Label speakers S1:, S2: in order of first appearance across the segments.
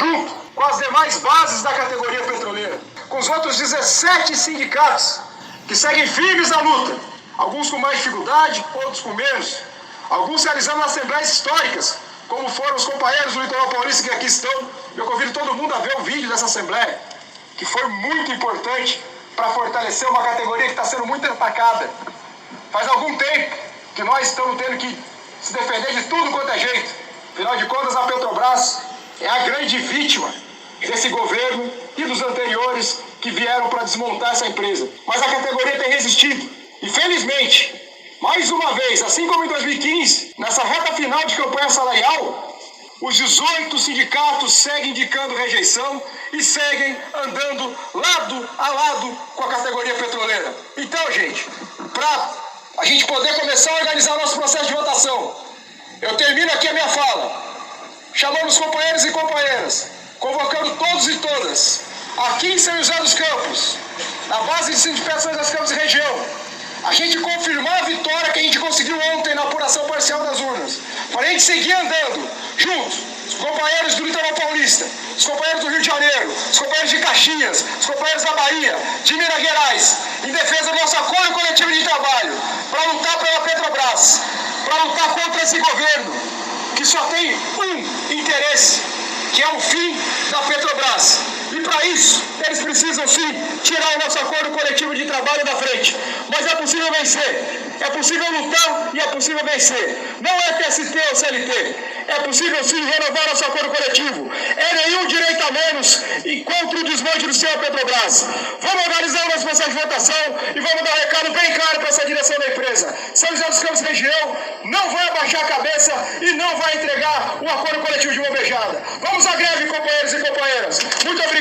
S1: junto com as demais bases da categoria petroleira, com os outros 17 sindicatos que seguem firmes na luta, alguns com mais dificuldade, outros com menos, alguns realizando assembleias históricas, como foram os companheiros do Litoral Paulista que aqui estão. Eu convido todo mundo a ver o vídeo dessa assembleia, que foi muito importante para fortalecer uma categoria que está sendo muito atacada. Faz algum tempo que nós estamos tendo que se defender de tudo quanto é jeito. Afinal de contas, a Petrobras é a grande vítima desse governo e dos anteriores que vieram para desmontar essa empresa. Mas a categoria tem resistido. E felizmente, mais uma vez, assim como em 2015, nessa reta final de campanha salarial, os 18 sindicatos seguem indicando rejeição e seguem andando lado a lado com a categoria petroleira. Então, gente, para a gente poder começar a organizar o nosso processo de votação, eu termino aqui a minha fala, chamando os companheiros e companheiras, convocando todos e todas, aqui em São José dos Campos, na base de sindicatos São José dos Campos e região, a gente confirmar a vitória que a gente conseguiu ontem na apuração parcial das urnas, para a gente seguir andando juntos, os companheiros do Litoral Paulista, os companheiros do Rio de Janeiro, os companheiros de Caxias, os companheiros da Bahia, de Minas Gerais, em defesa do nosso acordo coletivo de trabalho, para lutar pela Petrobras, para lutar contra esse governo, que só tem um interesse, que é o fim da Petrobras. E para isso, eles precisam sim tirar o nosso acordo coletivo de trabalho da frente. Mas é possível vencer. É possível lutar e é possível vencer. Não é TST ou CLT. É possível sim renovar nosso acordo coletivo. É nenhum direito a menos e contra o desmonte do seu Petrobras. Vamos organizar o nosso processo de votação e vamos dar um recado bem claro para essa direção da empresa. São José dos Campos região não vai abaixar a cabeça e não vai entregar o acordo coletivo de uma beijada. Vamos à greve, companheiros e companheiras. Muito obrigado.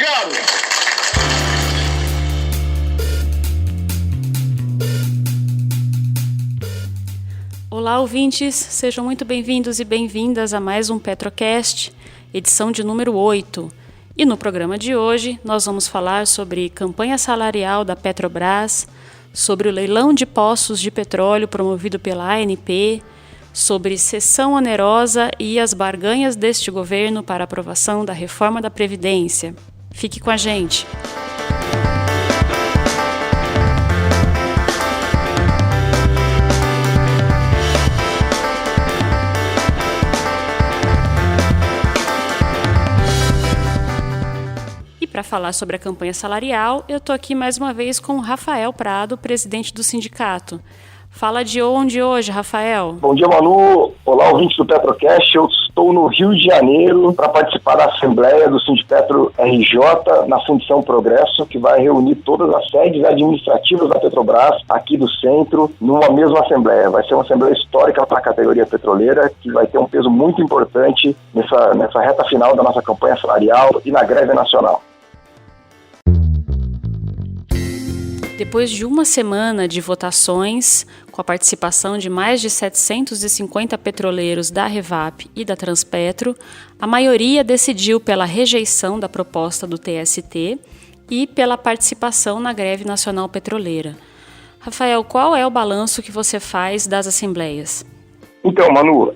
S2: Olá, ouvintes, sejam muito bem-vindos e bem-vindas a mais um Petrocast, edição de número 8. E no programa de hoje nós vamos falar sobre campanha salarial da Petrobras, sobre o leilão de poços de petróleo promovido pela ANP, sobre cessão onerosa e as barganhas deste governo para aprovação da reforma da Previdência. Fique com a gente! Para falar sobre a campanha salarial, eu estou aqui mais uma vez com o Rafael Prado, presidente do sindicato. Fala de onde hoje, Rafael?
S3: Bom dia, Manu. Olá, ouvintes do Petrocast. Eu estou no Rio de Janeiro para participar da Assembleia do Sindipetro RJ na Fundição Progresso, que vai reunir todas as sedes administrativas da Petrobras aqui do centro numa mesma Assembleia. Vai ser uma Assembleia histórica para a categoria petroleira, que vai ter um peso muito importante nessa reta final da nossa campanha salarial e na greve nacional.
S2: Depois de uma semana de votações, com a participação de mais de 750 petroleiros da Revap e da Transpetro, a maioria decidiu pela rejeição da proposta do TST e pela participação na greve nacional petroleira. Rafael, qual é o balanço que você faz das assembleias?
S3: Então, Manu,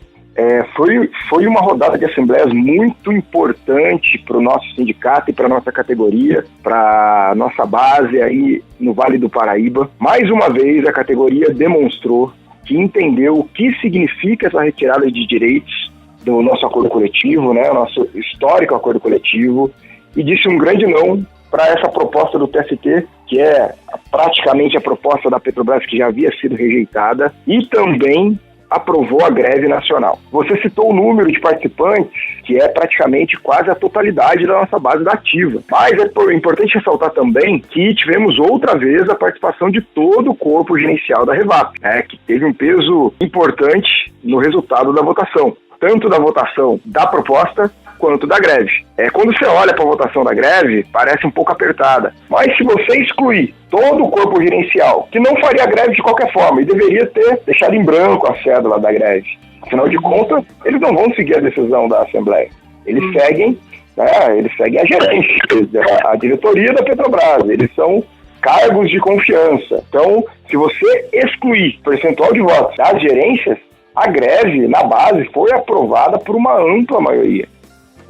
S3: foi uma rodada de assembleias muito importante para o nosso sindicato e para a nossa categoria, para a nossa base aí no Vale do Paraíba. Mais uma vez, a categoria demonstrou que entendeu o que significa essa retirada de direitos do nosso acordo coletivo, né, o nosso histórico acordo coletivo, e disse um grande não para essa proposta do TST, que é praticamente a proposta da Petrobras que já havia sido rejeitada, e também aprovou a greve nacional. Você citou o número de participantes, que é praticamente quase a totalidade da nossa base da ativa. Mas é importante ressaltar também que tivemos outra vez a participação de todo o corpo gerencial da Revap, que teve um peso importante no resultado da votação, tanto da votação da proposta quanto da greve. Quando você olha para a votação da greve, parece um pouco apertada. Mas se você excluir todo o corpo gerencial, que não faria greve de qualquer forma, e deveria ter deixado em branco a cédula da greve. Afinal de contas, eles não vão seguir a decisão da Assembleia. Eles seguem a gerência, a diretoria da Petrobras. Eles são cargos de confiança. Então, se você excluir o percentual de votos das gerências, a greve na base foi aprovada por uma ampla maioria.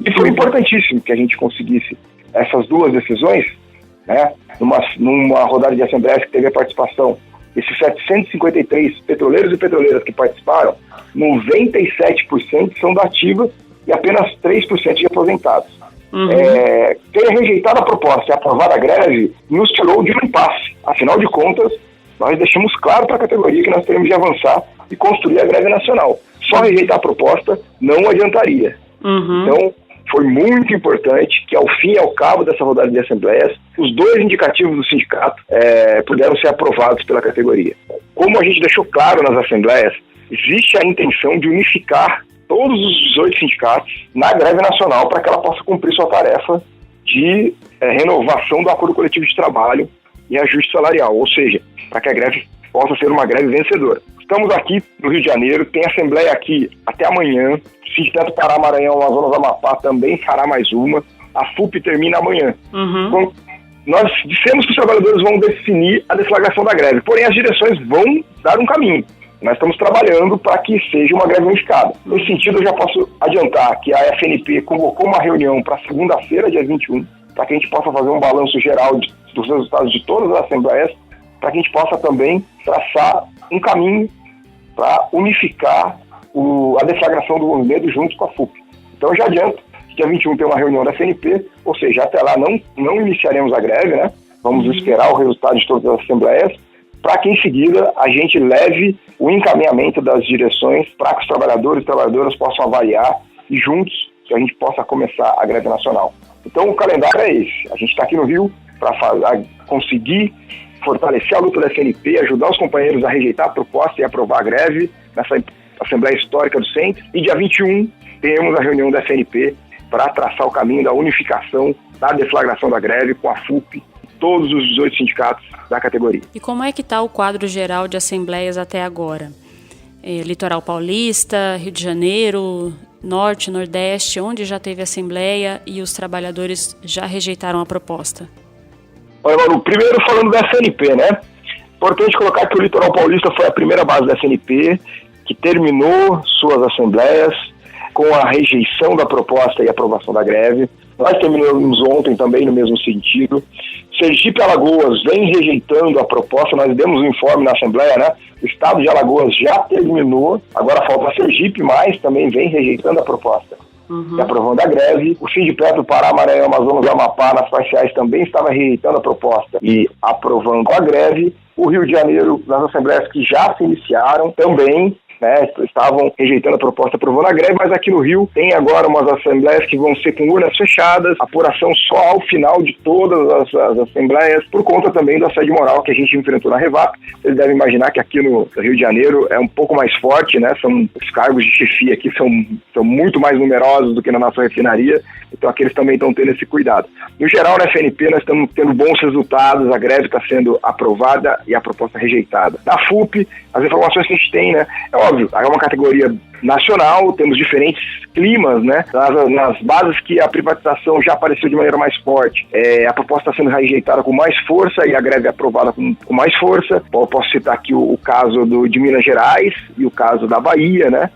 S3: E foi importantíssimo que a gente conseguisse essas duas decisões, né, numa rodada de assembleias que teve a participação desses 753 petroleiros e petroleiras que participaram, 97% são da ativa e apenas 3% de aposentados. Ter rejeitado a proposta e aprovado a greve nos tirou de um impasse. Afinal de contas, nós deixamos claro para a categoria que nós teremos de avançar e construir a greve nacional. Só rejeitar a proposta não adiantaria. Então, foi muito importante que, ao fim e ao cabo dessa rodada de assembleias, os dois indicativos do sindicato puderam ser aprovados pela categoria. Como a gente deixou claro nas assembleias, existe a intenção de unificar todos os 18 sindicatos na greve nacional para que ela possa cumprir sua tarefa de renovação do acordo coletivo de trabalho e ajuste salarial, ou seja, para que a greve possa ser uma greve vencedora. Estamos aqui no Rio de Janeiro, tem assembleia aqui até amanhã, o Sindicato Pará, Maranhão, Amazonas, Amapá também fará mais uma, a FUP termina amanhã. Então, nós dissemos que os trabalhadores vão definir a deflagração da greve, porém as direções vão dar um caminho. Nós estamos trabalhando para que seja uma greve unificada. Nesse sentido, eu já posso adiantar que a FNP convocou uma reunião para segunda-feira, dia 21, para que a gente possa fazer um balanço geral dos resultados de todas as assembleias, para que a gente possa também traçar um caminho para unificar a deflagração do movimento junto com a FUP. Então, eu já adianto que dia 21 tem uma reunião da FNP, ou seja, até lá não iniciaremos a greve, né? Vamos esperar o resultado de todas as assembleias, para que em seguida a gente leve o encaminhamento das direções para que os trabalhadores e trabalhadoras possam avaliar e juntos que a gente possa começar a greve nacional. Então o calendário é esse. A gente está aqui no Rio para conseguir fortalecer a luta da FNP, ajudar os companheiros a rejeitar a proposta e aprovar a greve nessa Assembleia Histórica do Centro. E dia 21 temos a reunião da FNP para traçar o caminho da unificação da deflagração da greve com a FUP, todos os 18 sindicatos da categoria.
S2: E como é que está o quadro geral de assembleias até agora? Litoral Paulista, Rio de Janeiro, Norte, Nordeste, onde já teve assembleia e os trabalhadores já rejeitaram a proposta?
S3: Olha, Manu, primeiro falando da FNP, né? Importante colocar que o Litoral Paulista foi a primeira base da FNP que terminou suas assembleias com a rejeição da proposta e aprovação da greve. Nós terminamos ontem também no mesmo sentido. Sergipe e Alagoas vem rejeitando a proposta, nós demos um informe na Assembleia, né? O estado de Alagoas já terminou, agora falta Sergipe, mas também vem rejeitando a proposta e aprovando a greve. O Sindicato Pará, Maranhão, Amazonas e Amapá, nas parciais, também estava rejeitando a proposta e aprovando a greve. O Rio de Janeiro, nas assembleias que já se iniciaram, também estavam rejeitando a proposta, aprovando a greve, mas aqui no Rio tem agora umas assembleias que vão ser com urnas fechadas, apuração só ao final de todas as assembleias, por conta também do assédio moral que a gente enfrentou na Revap. Vocês devem imaginar que aqui no Rio de Janeiro é um pouco mais forte, né? Os cargos de chefia aqui são muito mais numerosos do que na nossa refinaria, então aqui eles também estão tendo esse cuidado. No geral, na FNP, nós estamos tendo bons resultados, a greve está sendo aprovada e a proposta rejeitada. Na FUP, as informações que a gente tem, né? É óbvio, é uma categoria nacional, temos diferentes climas, né? Nas bases que a privatização já apareceu de maneira mais forte, a proposta está sendo rejeitada com mais força e a greve é aprovada com mais força. Posso citar aqui o caso de Minas Gerais e o caso da Bahia, né?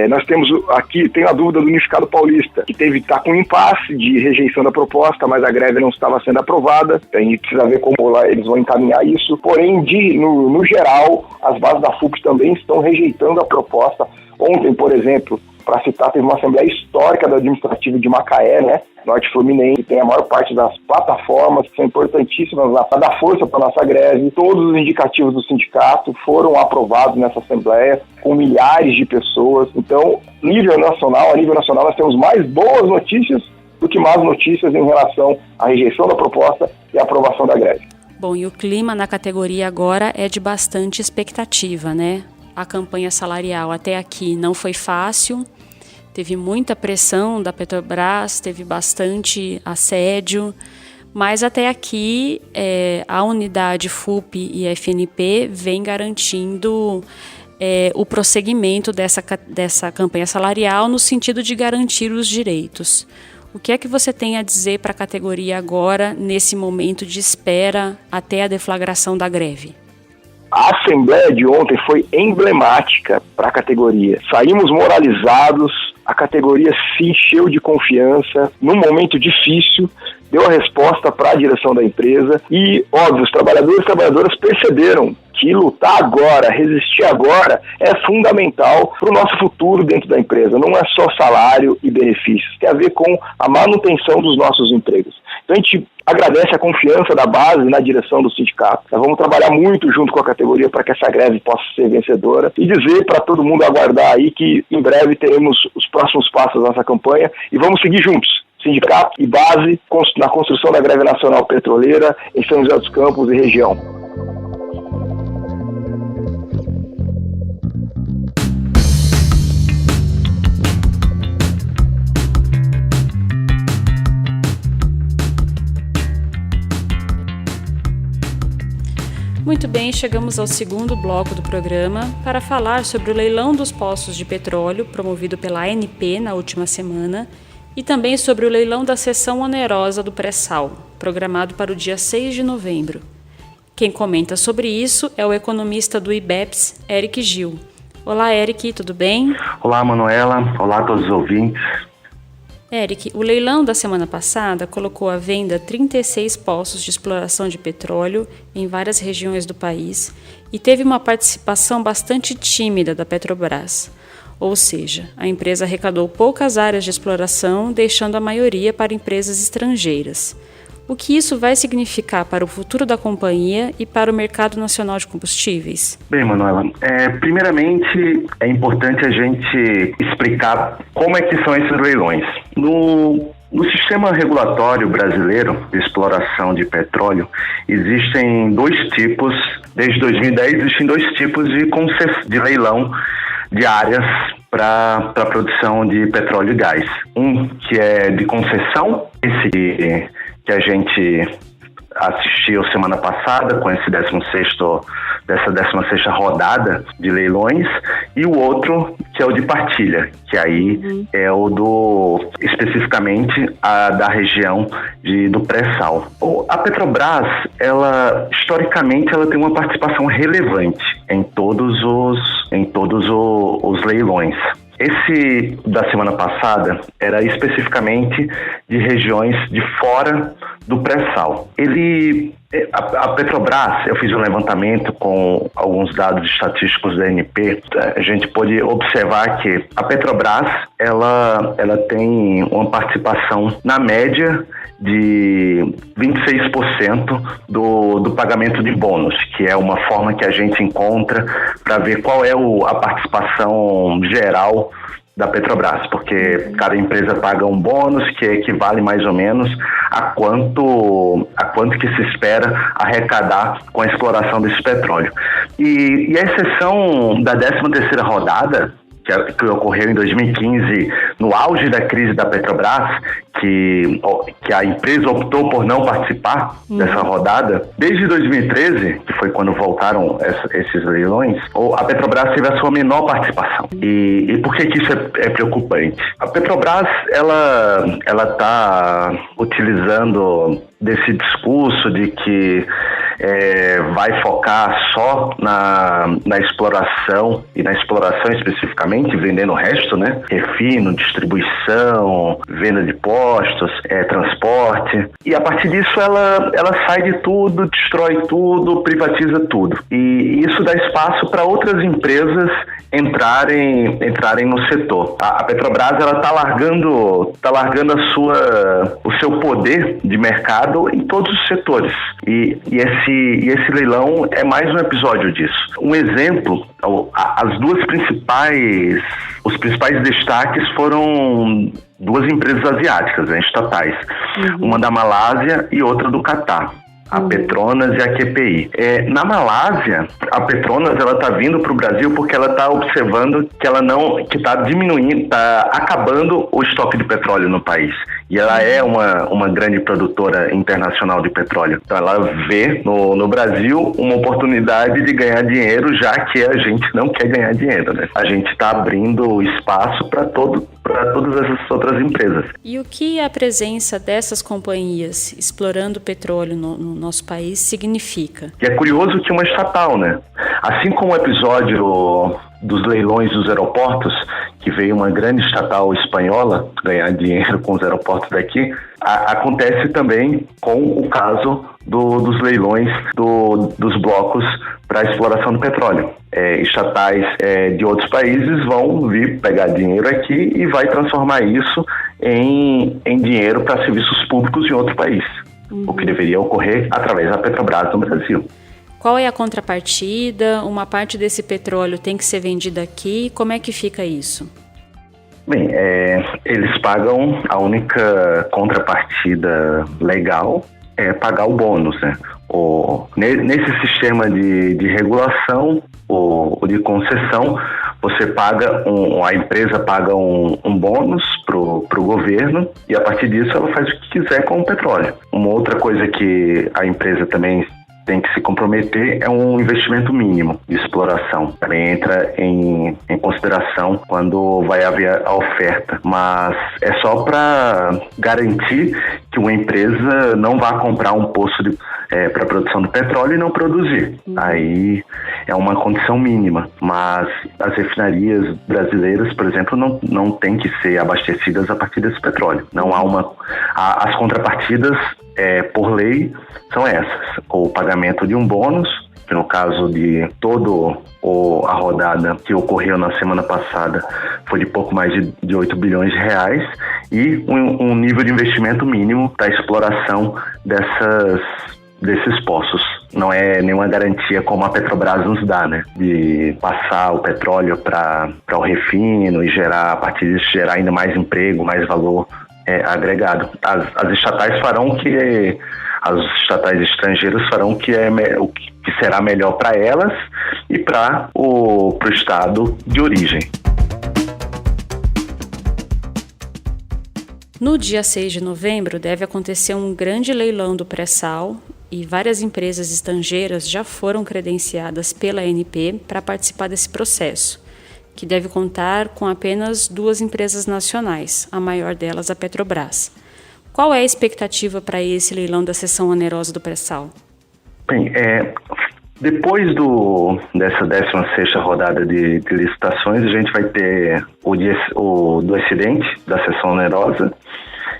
S3: Nós temos aqui, tem a dúvida do Unificado Paulista, que está com um impasse de rejeição da proposta, mas a greve não estava sendo aprovada. A gente precisa ver como lá eles vão encaminhar isso. Porém, no geral, as bases da FUP também estão rejeitando a proposta. Ontem, por exemplo, para citar, teve uma assembleia histórica do Administrativo de Macaé, né? Norte Fluminense, que tem a maior parte das plataformas que são importantíssimas para dar força para a nossa greve. Todos os indicativos do sindicato foram aprovados nessa assembleia, com milhares de pessoas. Então, a nível nacional, nós temos mais boas notícias do que más notícias em relação à rejeição da proposta e à aprovação da greve.
S2: Bom, e o clima na categoria agora é de bastante expectativa, né? A campanha salarial até aqui não foi fácil, teve muita pressão da Petrobras, teve bastante assédio, mas até aqui a unidade FUP e FNP vem garantindo o prosseguimento dessa campanha salarial no sentido de garantir os direitos. O que é que você tem a dizer para a categoria agora, nesse momento de espera até a deflagração da greve?
S3: A assembleia de ontem foi emblemática para a categoria. Saímos moralizados, a categoria se encheu de confiança num momento difícil, deu a resposta para a direção da empresa e, óbvio, os trabalhadores e trabalhadoras perceberam que lutar agora, resistir agora, é fundamental para o nosso futuro dentro da empresa. Não é só salário e benefícios, tem a ver com a manutenção dos nossos empregos. Então a gente agradece a confiança da base na direção do sindicato. Nós vamos trabalhar muito junto com a categoria para que essa greve possa ser vencedora e dizer para todo mundo aguardar aí que em breve teremos os próximos passos da nossa campanha e vamos seguir juntos. Sindicato e base na construção da greve nacional petroleira em São José dos Campos e região.
S2: Muito bem, chegamos ao segundo bloco do programa para falar sobre o leilão dos poços de petróleo promovido pela ANP na última semana e também sobre o leilão da seção onerosa do pré-sal, programado para o dia 6 de novembro. Quem comenta sobre isso é o economista do IBEPS, Eric Gil. Olá, Eric, tudo bem?
S4: Olá, Manuela. Olá a todos os ouvintes.
S2: Eric, o leilão da semana passada colocou à venda 36 poços de exploração de petróleo em várias regiões do país e teve uma participação bastante tímida da Petrobras. Ou seja, a empresa arrecadou poucas áreas de exploração, deixando a maioria para empresas estrangeiras. O que isso vai significar para o futuro da companhia e para o mercado nacional de combustíveis?
S4: Bem, Manuela, primeiramente é importante a gente explicar como é que são esses leilões. No sistema regulatório brasileiro de exploração de petróleo, existem dois tipos, desde 2010 existem dois tipos de leilão de áreas para a produção de petróleo e gás. Um que é de concessão, esse que a gente assistiu semana passada com essa 16ª rodada de leilões, e o outro que é o de partilha, que aí é o especificamente da região do pré-sal. A Petrobras, historicamente, ela tem uma participação relevante em todos os leilões. Esse da semana passada era especificamente de regiões de fora do pré-sal. A Petrobras, eu fiz um levantamento com alguns dados estatísticos da ANP, a gente pode observar que a Petrobras ela tem uma participação na média de 26% do pagamento de bônus, que é uma forma que a gente encontra para ver qual é a participação geral da Petrobras, porque cada empresa paga um bônus que equivale mais ou menos a quanto que se espera arrecadar com a exploração desse petróleo. E a exceção da 13ª rodada, que ocorreu em 2015, no auge da crise da Petrobras, que a empresa optou por não participar dessa rodada, desde 2013, que foi quando voltaram esses leilões, a Petrobras teve a sua menor participação. E por que isso é preocupante? A Petrobras, ela está utilizando desse discurso de que vai focar só na exploração, e na exploração especificamente, vendendo o resto, né? Refino, distribuição, venda de postos, transporte. E a partir disso ela sai de tudo, destrói tudo, privatiza tudo. E isso dá espaço para outras empresas entrarem no setor. A Petrobras, ela está largando o seu poder de mercado em todos os setores. E esse leilão é mais um episódio disso. Um exemplo, os principais destaques foram duas empresas asiáticas, estatais. Uma da Malásia e outra do Catar. A Petronas e a QPI. Na Malásia, a Petronas está vindo para o Brasil porque ela está observando que está diminuindo, está acabando o estoque de petróleo no país. E ela é uma grande produtora internacional de petróleo. Então ela vê no Brasil uma oportunidade de ganhar dinheiro, já que a gente não quer ganhar dinheiro, né? A gente está abrindo espaço para todas essas outras empresas.
S2: E o que a presença dessas companhias explorando petróleo no nosso país significa?
S4: E é curioso que uma estatal, né? Assim como o episódio dos leilões dos aeroportos, que veio uma grande estatal espanhola ganhar dinheiro com os aeroportos daqui, acontece também com o caso dos leilões dos blocos para a exploração do petróleo. Estatais de outros países vão vir pegar dinheiro aqui e vai transformar isso em dinheiro para serviços públicos em outro país, o que deveria ocorrer através da Petrobras no Brasil.
S2: Qual é a contrapartida? Uma parte desse petróleo tem que ser vendida aqui. Como é que fica isso?
S4: Bem, eles pagam, a única contrapartida legal é pagar o bônus, né? Nesse sistema de regulação ou de concessão, você paga, a empresa paga um bônus pro governo e a partir disso ela faz o que quiser com o petróleo. Uma outra coisa que a empresa também tem que se comprometer é um investimento mínimo de exploração. Também entra em consideração quando vai haver a oferta, mas é só para garantir que uma empresa não vá comprar um poço para produção do petróleo e não produzir. Aí é uma condição mínima, mas as refinarias brasileiras, por exemplo, não têm que ser abastecidas a partir desse petróleo. Não há as contrapartidas por lei são essas: o pagamento de um bônus, que no caso de toda a rodada que ocorreu na semana passada foi de pouco mais de 8 bilhões de reais, e um nível de investimento mínimo da exploração desses poços. Não é nenhuma garantia como a Petrobras nos dá, né? De passar o petróleo para o refino e a partir disso gerar ainda mais emprego, mais valor agregado. As estatais as estatais estrangeiras farão o que será melhor para elas e para o estado de origem.
S2: No dia 6 de novembro deve acontecer um grande leilão do pré-sal e várias empresas estrangeiras já foram credenciadas pela ANP para participar desse processo, que deve contar com apenas 2 empresas nacionais, a maior delas a Petrobras. Qual é a expectativa para esse leilão da seção onerosa do pré-sal?
S4: Bem, depois dessa 16ª rodada de licitações, a gente vai ter o do excedente da seção onerosa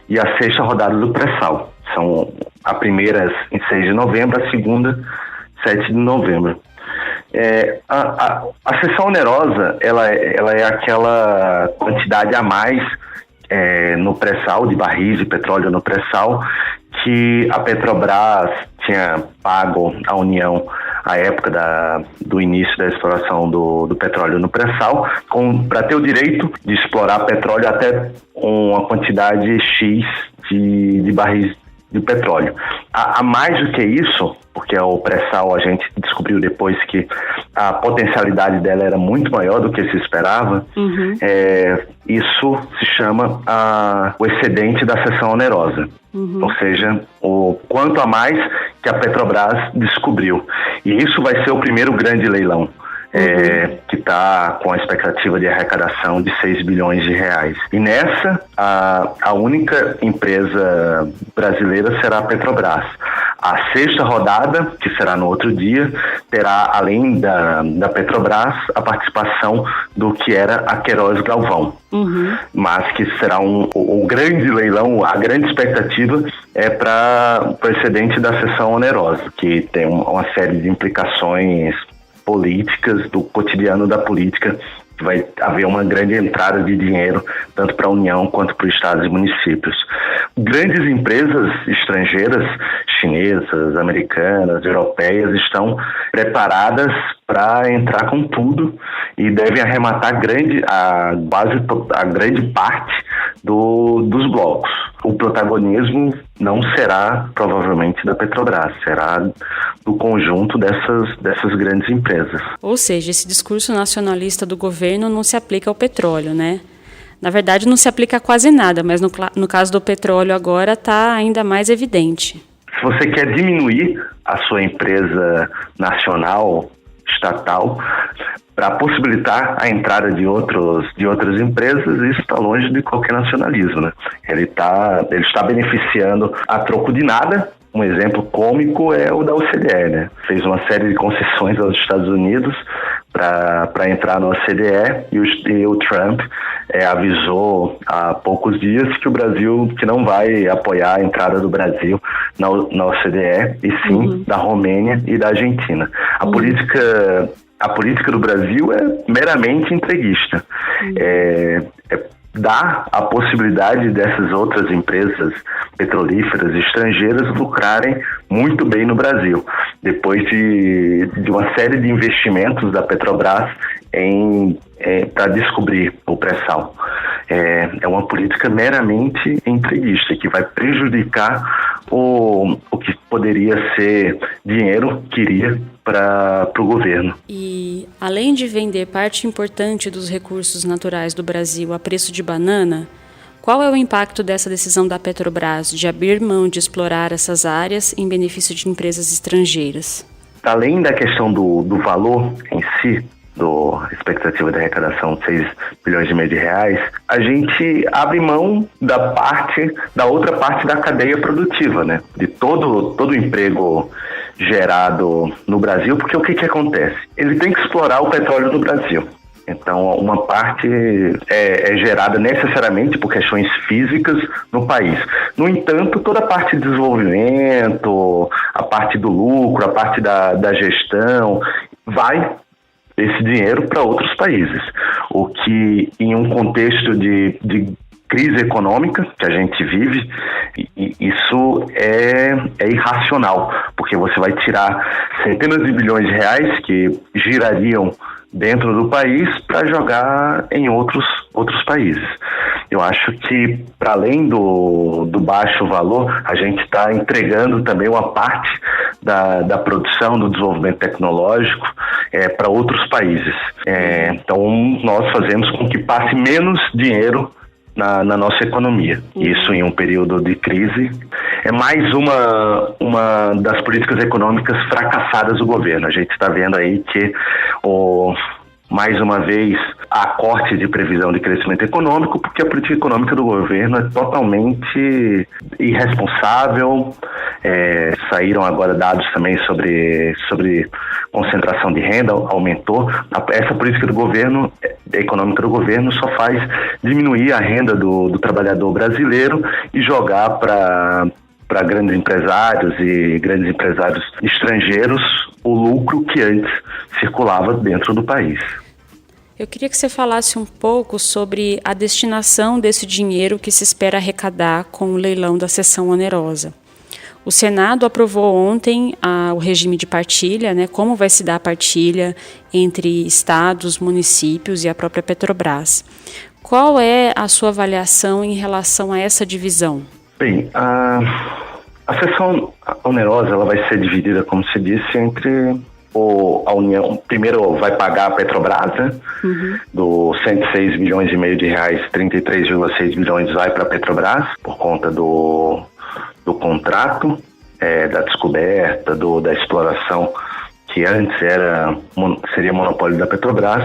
S4: e a 6ª rodada do pré-sal. São a primeira em 6 de novembro, a segunda 7 de novembro. A seção onerosa ela é aquela quantidade a mais no pré-sal, de barris de petróleo no pré-sal, que a Petrobras tinha pago à União à época do início da exploração do petróleo no pré-sal, para ter o direito de explorar petróleo até uma quantidade X de barris de petróleo. A mais do que isso, porque o pré-sal a gente descobriu depois que a potencialidade dela era muito maior do que se esperava, isso se chama o excedente da seção onerosa. Ou seja, o quanto a mais que a Petrobras descobriu. E isso vai ser o primeiro grande leilão, que está com a expectativa de arrecadação de 6 bilhões de reais. E nessa, a única empresa brasileira será a Petrobras. A 6ª rodada, que será no outro dia, terá, além da Petrobras, a participação do que era a Queiroz Galvão. Mas que será o grande leilão, a grande expectativa é para o excedente da seção onerosa, que tem uma série de implicações políticas, do cotidiano da política. Vai haver uma grande entrada de dinheiro, tanto para a União quanto para os estados e municípios. Grandes empresas estrangeiras, chinesas, americanas, europeias, estão preparadas para entrar com tudo e devem arrematar a grande parte dos blocos. O protagonismo não será, provavelmente, da Petrobras, será do conjunto dessas grandes empresas.
S2: Ou seja, esse discurso nacionalista do governo não se aplica ao petróleo, né? Na verdade, não se aplica a quase nada, mas no caso do petróleo agora está ainda mais evidente.
S4: Se você quer diminuir a sua empresa nacional, estatal, para possibilitar a entrada de outras empresas, isso está longe de qualquer nacionalismo, né? Ele está beneficiando a troco de nada. Um exemplo cômico é o da OCDE, né? Fez uma série de concessões aos Estados Unidos para entrar no OCDE, e o Trump avisou há poucos dias que o Brasil que não vai apoiar a entrada do Brasil na OCDE, e sim da Romênia e da Argentina. A política do Brasil é meramente entreguista. Dá a possibilidade dessas outras empresas petrolíferas estrangeiras lucrarem muito bem no Brasil, depois de uma série de investimentos da Petrobras para descobrir o pré-sal. É uma política meramente entreguista, que vai prejudicar o que poderia ser dinheiro que iria para o governo.
S2: E, além de vender parte importante dos recursos naturais do Brasil a preço de banana, qual é o impacto dessa decisão da Petrobras de abrir mão de explorar essas áreas em benefício de empresas estrangeiras?
S4: Além da questão do valor em si, da expectativa de arrecadação de 6 bilhões e meio de reais, a gente abre mão da outra parte da cadeia produtiva, né? De todo o emprego gerado no Brasil, porque o que acontece? Ele tem que explorar o petróleo do Brasil. Então, uma parte é gerada necessariamente por questões físicas no país. No entanto, toda a parte de desenvolvimento, a parte do lucro, a parte da gestão, vai esse dinheiro para outros países. O que, em um contexto de crise econômica que a gente vive, isso é irracional, porque você vai tirar centenas de bilhões de reais que girariam dentro do país para jogar em outros países. Eu acho que, para além do baixo valor, a gente está entregando também uma parte da produção, do desenvolvimento tecnológico para outros países. Então, nós fazemos com que passe menos dinheiro na nossa economia. Isso, em um período de crise, é mais uma das políticas econômicas fracassadas do governo. A gente está vendo aí que, mais uma vez, há corte de previsão de crescimento econômico, porque a política econômica do governo é totalmente irresponsável. Saíram agora dados também sobre concentração de renda, aumentou. Essa política do governo, econômica do governo, só faz diminuir a renda do trabalhador brasileiro e jogar para grandes empresários e grandes empresários estrangeiros o lucro que antes circulava dentro do país.
S2: Eu queria que você falasse um pouco sobre a destinação desse dinheiro que se espera arrecadar com o leilão da cessão onerosa. O Senado aprovou ontem o regime de partilha, né, como vai se dar a partilha entre estados, municípios e a própria Petrobras. Qual é a sua avaliação em relação a essa divisão?
S4: Bem, a cessão onerosa ela vai ser dividida, como se disse, entre a União. Primeiro vai pagar a Petrobras, né? Do 106 bilhões e meio de reais, 33,6 bilhões vai para a Petrobras, por conta do contrato, da descoberta, da exploração, que antes seria monopólio da Petrobras,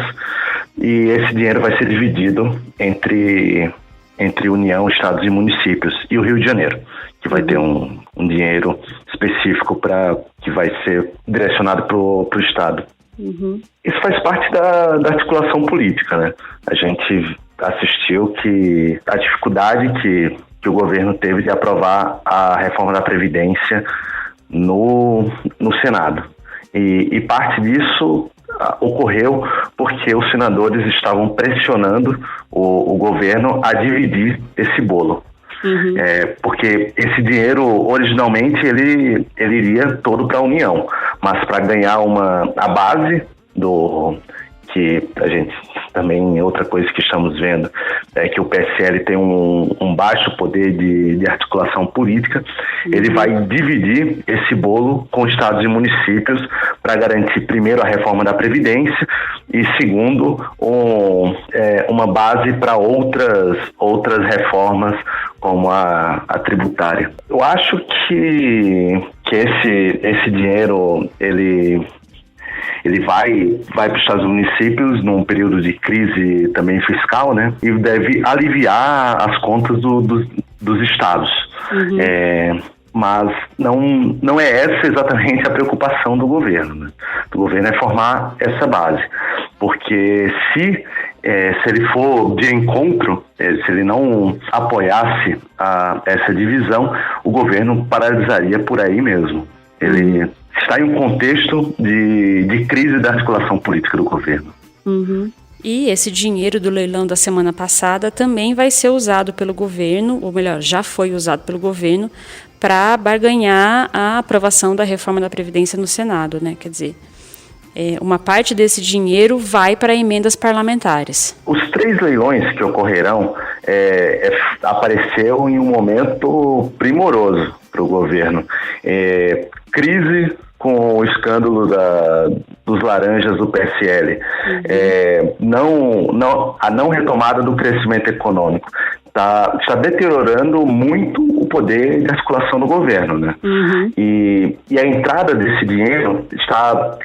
S4: e esse dinheiro vai ser dividido entre União, estados e municípios, e o Rio de Janeiro, que vai ter um dinheiro específico que vai ser direcionado para o estado. Isso faz parte da articulação política, né? A gente assistiu que a dificuldade que o governo teve de aprovar a reforma da Previdência no Senado. E parte disso ocorreu porque os senadores estavam pressionando o governo a dividir esse bolo. Porque esse dinheiro, originalmente, ele iria todo para a União, mas para ganhar a base que a gente também, outra coisa que estamos vendo é que o PSL tem um baixo poder de articulação política. Ele vai dividir esse bolo com estados e municípios para garantir, primeiro, a reforma da Previdência e, segundo, uma base para outras reformas, como a tributária. Eu acho que esse dinheiro, ele vai para os estados e municípios num período de crise também fiscal, né? E deve aliviar as contas dos estados. Mas não é essa exatamente a preocupação do governo, né? O governo é formar essa base. porque se ele for de encontro, se ele não apoiasse essa divisão, o governo paralisaria por aí mesmo. Ele está em um contexto de crise da articulação política do governo.
S2: Uhum. E esse dinheiro do leilão da semana passada também vai ser usado pelo governo, ou melhor, já foi usado pelo governo, para barganhar a aprovação da reforma da Previdência no Senado, né? Quer dizer, uma parte desse dinheiro vai para emendas parlamentares.
S4: Os 3 leilões que ocorrerão apareceu em um momento primoroso para o governo. Crise com o escândalo dos laranjas do PSL, a não retomada do crescimento econômico, está deteriorando muito o poder de articulação do governo, né? Uhum. E a entrada desse dinheiro está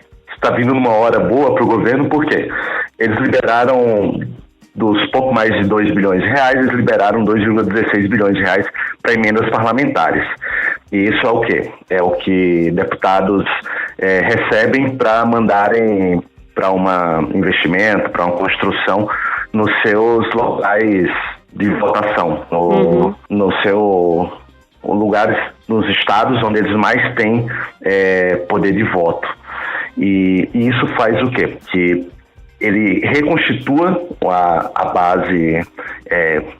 S4: vindo numa hora boa para o governo, porque eles liberaram, dos pouco mais de 2 bilhões de reais, eles liberaram 2,16 bilhões de reais para emendas parlamentares. E isso é o quê? É o que deputados recebem para mandarem para um investimento, para uma construção nos seus locais de votação, lugares, nos estados onde eles mais têm poder de voto. E isso faz o quê? Que ele reconstitua a base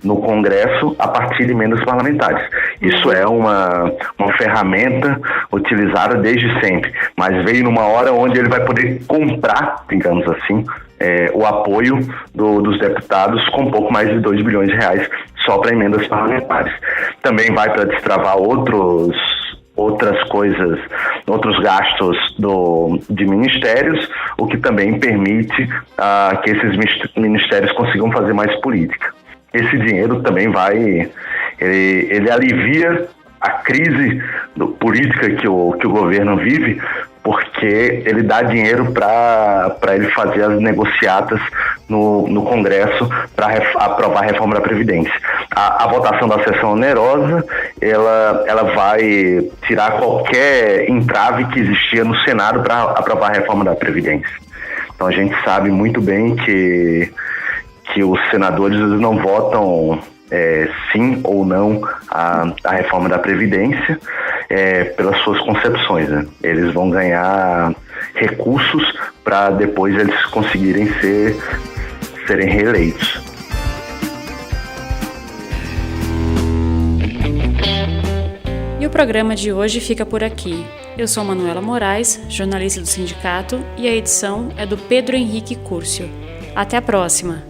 S4: no Congresso a partir de emendas parlamentares. Isso é uma ferramenta utilizada desde sempre, mas veio numa hora onde ele vai poder comprar, digamos assim, o apoio dos deputados com pouco mais de 2 bilhões de reais só para emendas parlamentares. Também vai para destravar outras coisas, outros gastos de ministérios, o que também permite que esses ministérios consigam fazer mais política. Esse dinheiro também ele alivia a crise política que o governo vive, porque ele dá dinheiro para ele fazer as negociatas no Congresso para aprovar a reforma da Previdência. A votação da sessão onerosa, ela vai tirar qualquer entrave que existia no Senado para aprovar a reforma da Previdência. Então a gente sabe muito bem que os senadores não votam sim ou não a reforma da Previdência pelas suas concepções, né? Eles vão ganhar recursos para depois eles conseguirem serem reeleitos.
S2: E o programa de hoje fica por aqui. Eu sou Manuela Moraes, jornalista do sindicato, e a edição é do Pedro Henrique Curcio. Até a próxima!